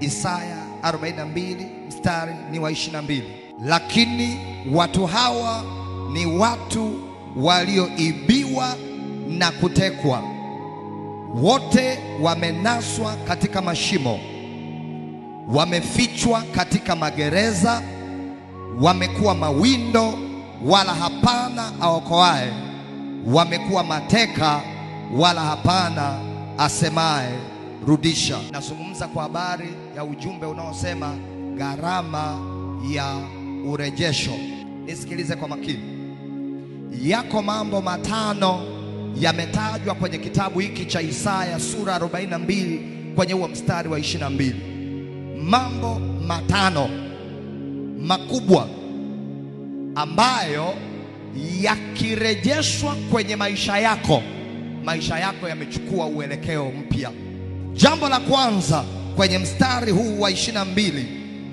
Isaya 42 mstari ni wa 22. Lakini watu hawa ni watu walioibiwa na kutekwa, wote wamenaswa katika mashimo, wamefichwa katika magereza, wamekuwa mawindo wala hapana aokoaye, wamekuwa mateka wala hapana asemaye rudisha. Nazungumza kwa habari ya ujumbe unaosema gharama ya urejesho. Nisikilize kwa makini. Yako mambo matano yametajwa kwenye kitabu hiki cha Isaya sura 42 kwenye huo mstari wa 22. Mambo matano makubwa ambayo yakirejeshwa kwenye maisha yako yamechukua uelekeo mpya. Jambo la kwanza kwenye mstari huu wa 22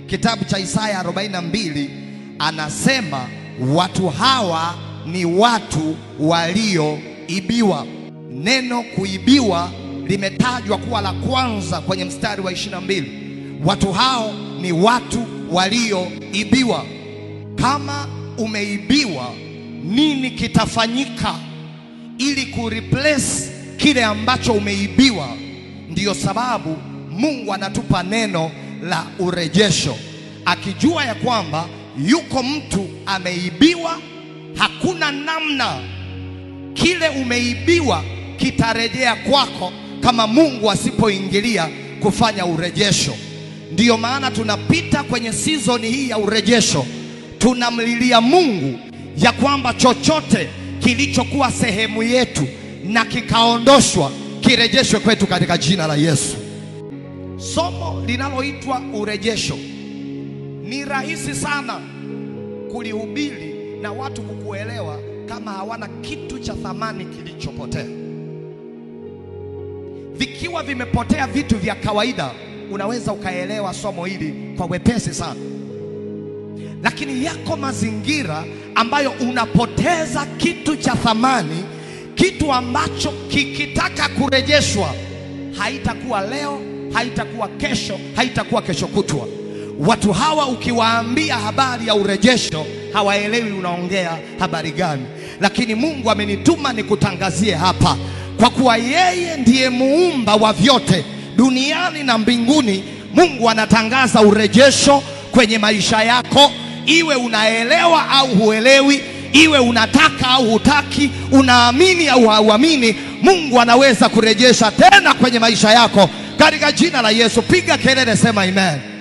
kitabu cha Isaya 42, anasema watu hawa ni watu walioibiwa. Neno kuibiwa limetajwa kuwa la kwanza kwenye mstari wa 22. Watu hao ni watu walioibiwa. Kama umeibiwa, nini kitafanyika ili kureplace kile ambacho umeibiwa? Ndiyo sababu Mungu anatupa neno la urejesho, akijua ya kwamba yuko mtu ameibiwa. Hakuna namna kile umeibiwa kitarejea kwako kama Mungu asipoingilia kufanya urejesho. Ndiyo maana tunapita kwenye season hii ya urejesho, tunamlilia Mungu ya kwamba chochote kilichokuwa sehemu yetu na kikaondoshwa kirejeshwe kwetu katika jina la Yesu. Somo linaloitwa urejesho ni rahisi sana kulihubiri na watu kukuelewa kama hawana kitu cha thamani kilichopotea. Vikiwa vimepotea vitu vya kawaida, unaweza ukaelewa somo hili kwa wepesi sana. Lakini yako mazingira ambayo unapoteza kitu cha thamani, kitu ambacho kikitaka kurejeshwa haitakuwa leo, haitakuwa kesho, haitakuwa kesho kutwa. Watu hawa ukiwaambia habari ya urejesho hawaelewi unaongea habari gani. Lakini Mungu amenituma nikutangazie hapa, kwa kuwa yeye ndiye muumba wa vyote duniani na mbinguni. Mungu anatangaza urejesho kwenye maisha yako, iwe unaelewa au huelewi, iwe unataka au hutaki, unaamini au hauamini. Mungu anaweza kurejesha tena kwenye maisha yako katika jina la Yesu. Piga kelele, sema amen.